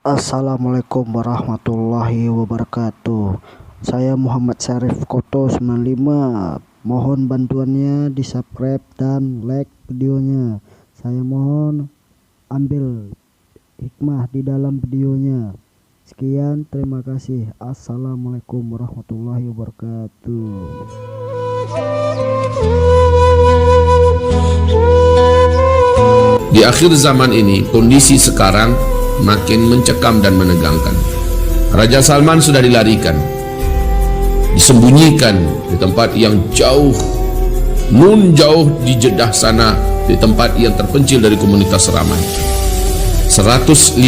Assalamualaikum warahmatullahi wabarakatuh. Saya Muhammad Syarif Koto 95. Mohon bantuannya di subscribe dan like videonya. Saya mohon ambil hikmah di dalam videonya. Sekian, terima kasih. Assalamualaikum warahmatullahi wabarakatuh. Di akhir zaman ini, kondisi sekarang makin mencekam dan menegangkan. Raja Salman sudah dilarikan, disembunyikan di tempat yang jauh, nun jauh di Jeddah sana, di tempat yang terpencil dari komunitas ramai. 150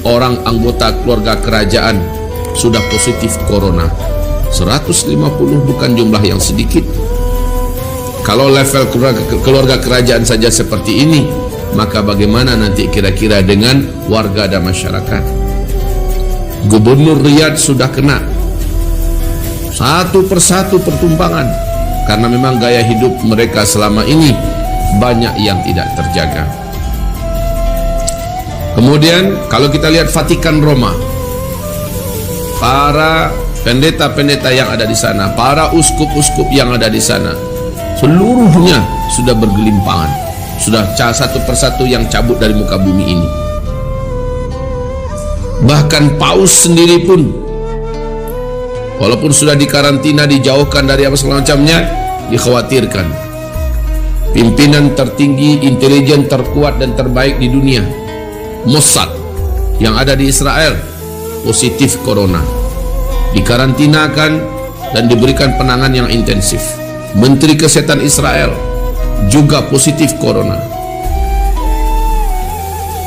orang anggota keluarga kerajaan sudah positif corona. 150 bukan jumlah yang sedikit. Kalau level keluarga kerajaan saja seperti ini, maka bagaimana nanti kira-kira dengan warga dan masyarakat? Gubernur Riyadh sudah kena satu persatu pertumbangan karena memang gaya hidup mereka selama ini banyak yang tidak terjaga. Kemudian kalau kita lihat Vatikan Roma, para pendeta-pendeta yang ada di sana, para uskup-uskup yang ada di sana, seluruhnya sudah bergelimpangan, sudah satu persatu yang cabut dari muka bumi ini. Bahkan paus sendiri pun, walaupun sudah dikarantina, dijauhkan dari apa segala macamnya, dikhawatirkan. Pimpinan tertinggi, intelijen terkuat dan terbaik di dunia, Mossad, yang ada di Israel, positif corona, dikarantinakan dan diberikan penanganan yang intensif. Menteri Kesehatan Israel juga positif corona.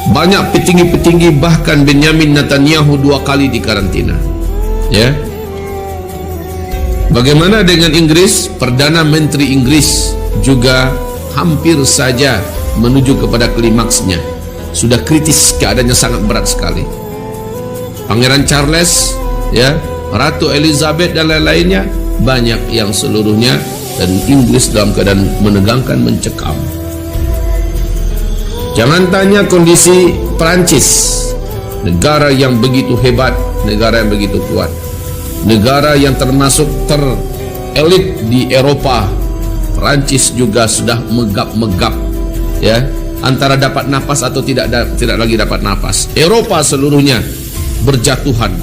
Banyak petinggi-petinggi, bahkan Benyamin Netanyahu 2 kali dikarantina. Ya. Bagaimana dengan Inggris? Perdana Menteri Inggris juga hampir saja menuju kepada klimaksnya. Sudah kritis, keadaannya sangat berat sekali. Pangeran Charles, ya, Ratu Elizabeth dan lain-lainnya, banyak yang seluruhnya, dan Inggris dalam keadaan menegangkan, mencekam. Jangan tanya kondisi Perancis, negara yang begitu hebat, negara yang begitu kuat, negara yang termasuk terelit di Eropa. Perancis juga sudah megap-megap, ya, antara dapat napas atau tidak lagi dapat napas. Eropa seluruhnya berjatuhan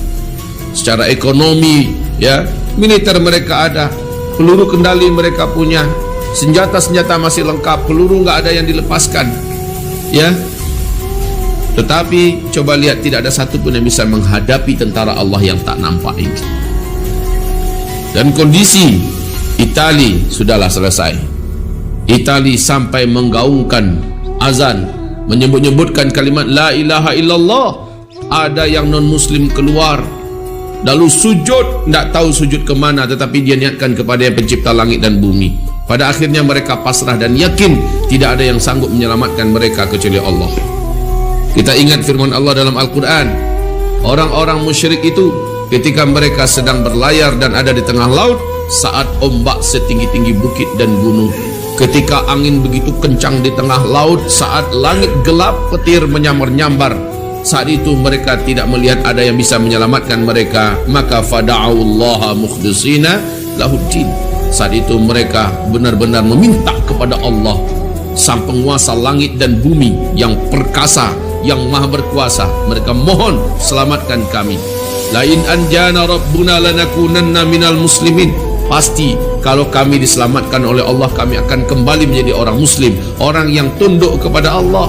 secara ekonomi, ya, militer mereka ada, peluru kendali mereka punya, senjata-senjata masih lengkap, peluru nggak ada yang dilepaskan, ya. Tetapi coba lihat, tidak ada satupun yang bisa menghadapi tentara Allah yang tak nampak ini. Dan kondisi Italia sudahlah selesai. Italia sampai menggaungkan azan, menyebut-nyebutkan kalimat la ilaha illallah. Ada yang non muslim keluar, lalu sujud, tidak tahu sujud kemana, tetapi dia niatkan kepada yang pencipta langit dan bumi. Pada akhirnya mereka pasrah dan yakin tidak ada yang sanggup menyelamatkan mereka kecuali Allah. Kita ingat firman Allah dalam Al-Quran, orang-orang musyrik itu ketika mereka sedang berlayar dan ada di tengah laut, saat ombak setinggi-tinggi bukit dan gunung, ketika angin begitu kencang di tengah laut, saat langit gelap, petir menyambar-nyambar, saat itu mereka tidak melihat ada yang bisa menyelamatkan mereka, maka fada'ullaha mukhlishina lahuddin. Saat itu mereka benar-benar meminta kepada Allah, sang penguasa langit dan bumi yang perkasa, yang maha berkuasa. Mereka mohon, selamatkan kami. Lain anjana rabbuna lanakunanna minal muslimin. Pasti kalau kami diselamatkan oleh Allah, kami akan kembali menjadi orang muslim, orang yang tunduk kepada Allah.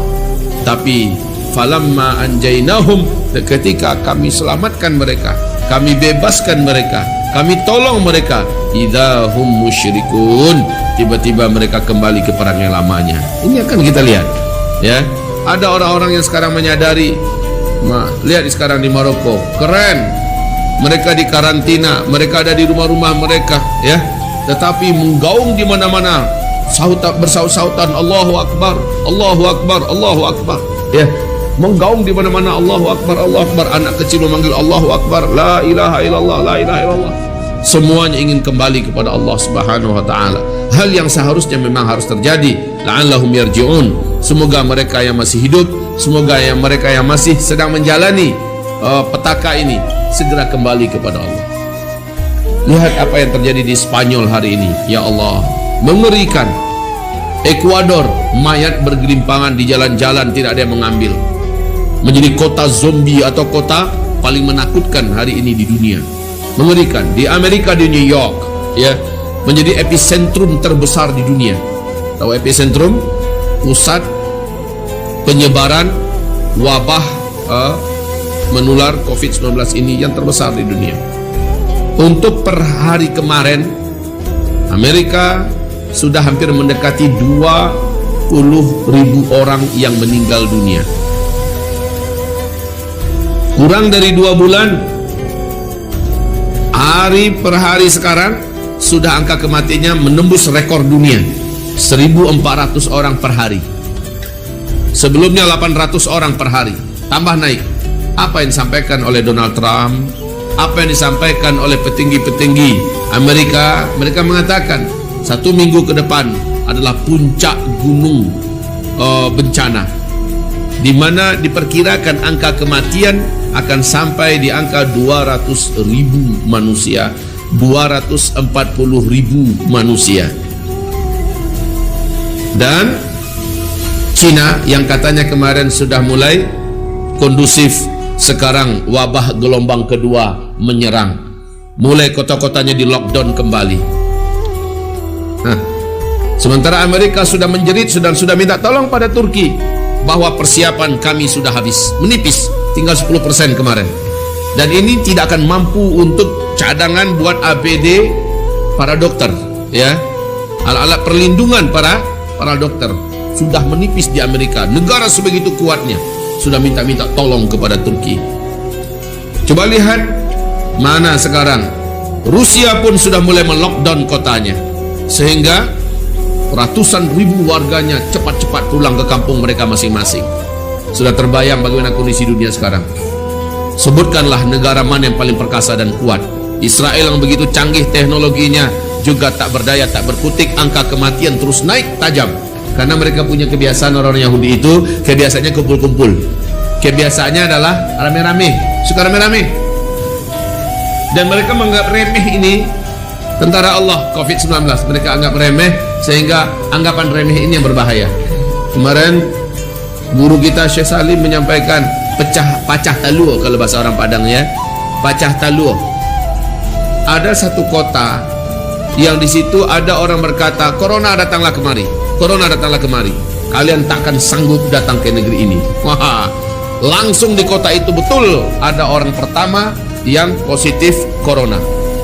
Tapi falamma anjainahum, ketika kami selamatkan mereka, kami bebaskan mereka, kami tolong mereka, idahum musyrikun, tiba-tiba mereka kembali ke perang yang lamanya. Ini akan kita lihat, ya. Ada orang-orang yang sekarang menyadari, lihat sekarang di Maroko, keren, mereka dikarantina, mereka ada di rumah-rumah mereka, ya, tetapi menggaung di mana-mana, bersaut-sautan Allahu Akbar, Allahu Akbar, Allahu Akbar, ya, menggaung di mana-mana Allahu Akbar, Allahu Akbar. Anak kecil memanggil Allahu Akbar, la ilaha illallah, la ilaha illallah. Semuanya ingin kembali kepada Allah Subhanahu wa taala. Hal yang seharusnya memang harus terjadi. La'allahum yarji'un. Semoga mereka yang masih hidup, semoga mereka yang masih sedang menjalani petaka ini segera kembali kepada Allah. Lihat apa yang terjadi di Spanyol hari ini. Ya Allah, mengerikan. Ekuador, mayat bergelimpangan di jalan-jalan, tidak ada yang mengambil. Menjadi kota zombie atau kota paling menakutkan hari ini di dunia. Mengerikan. Di Amerika, di New York, ya, menjadi epicentrum terbesar di dunia. Tahu epicentrum? Pusat penyebaran wabah menular COVID-19 ini yang terbesar di dunia. Untuk per hari kemarin, Amerika sudah hampir mendekati 20.000 orang yang meninggal dunia. Kurang dari 2 bulan, hari per hari sekarang sudah angka kematiannya menembus rekor dunia, 1.400 orang per hari. Sebelumnya 800 orang per hari, tambah naik. Apa yang disampaikan oleh Donald Trump, apa yang disampaikan oleh petinggi-petinggi Amerika, mereka mengatakan 1 minggu ke depan adalah puncak gunung bencana, di mana diperkirakan angka kematian akan sampai di angka 200.000 manusia, 240.000 manusia. Dan Cina yang katanya kemarin sudah mulai kondusif, sekarang wabah gelombang kedua menyerang. Mulai kota-kotanya di lockdown kembali. Sementara Amerika sudah menjerit dan sudah minta tolong pada Turki bahwa persiapan kami sudah habis, menipis, tinggal 10% kemarin. Dan ini tidak akan mampu untuk cadangan buat APD para dokter, ya. Alat-alat perlindungan para dokter sudah menipis di Amerika. Negara sebegitu kuatnya sudah minta-minta tolong kepada Turki. Coba lihat mana sekarang. Rusia pun sudah mulai melockdown kotanya, sehingga ratusan ribu warganya cepat-cepat pulang ke kampung mereka masing-masing. Sudah terbayang bagaimana kondisi dunia sekarang. Sebutkanlah negara mana yang paling perkasa dan kuat. Israel yang begitu canggih teknologinya juga tak berdaya, tak berkutik. Angka kematian terus naik tajam, karena mereka punya kebiasaan, orang Yahudi itu kebiasaannya kumpul-kumpul. Kebiasaannya adalah rame-rame, suka rame-rame. Dan mereka menganggap remeh ini tentara Allah, COVID-19. Mereka anggap remeh, sehingga anggapan remeh ini yang berbahaya. Kemarin guru kita Syekh Salim menyampaikan pacah taluh, kalau bahasa orang Padang, ya, pacah taluh. Ada satu kota yang di situ ada orang berkata, corona datanglah kemari, corona datanglah kemari, kalian takkan sanggup datang ke negeri ini. Wah, langsung di kota itu betul ada orang pertama yang positif corona,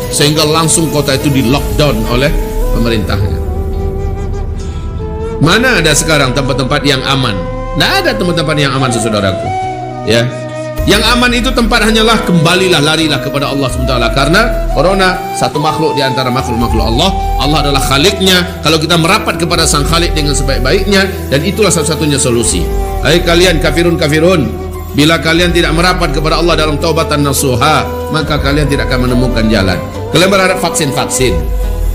sehingga langsung kota itu di lockdown oleh pemerintahnya. Mana ada sekarang tempat-tempat yang aman? Tidak ada tempat-tempat yang aman, saudaraku, ya. Yang aman itu tempat hanyalah kembalilah, larilah kepada Allah SWT. Karena corona satu makhluk di antara makhluk-makhluk Allah. Allah adalah Khaliknya. Kalau kita merapat kepada sang Khalik dengan sebaik-baiknya, dan itulah satu-satunya solusi. Hai kalian kafirun-kafirun, bila kalian tidak merapat kepada Allah dalam taubatan nasuha, maka kalian tidak akan menemukan jalan. Kalian berharap vaksin-vaksin,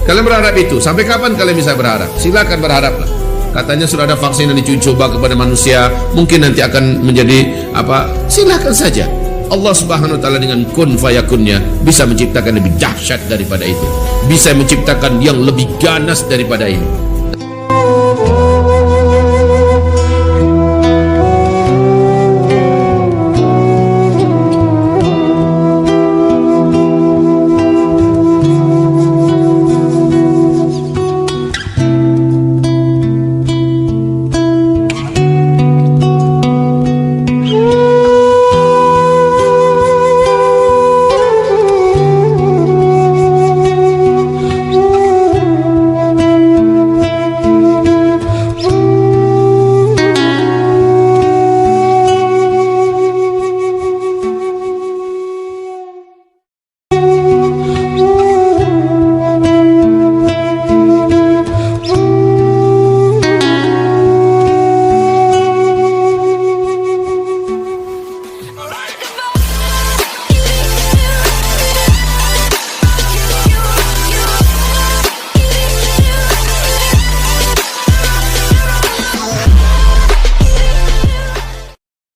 kalian berharap itu. Sampai kapan kalian bisa berharap? Silakan berharaplah. Katanya sudah ada vaksin yang dicoba kepada manusia, mungkin nanti akan menjadi apa? Silakan saja. Allah Subhanahu wa taala dengan kun fayakunnya bisa menciptakan lebih dahsyat daripada itu, bisa menciptakan yang lebih ganas daripada ini.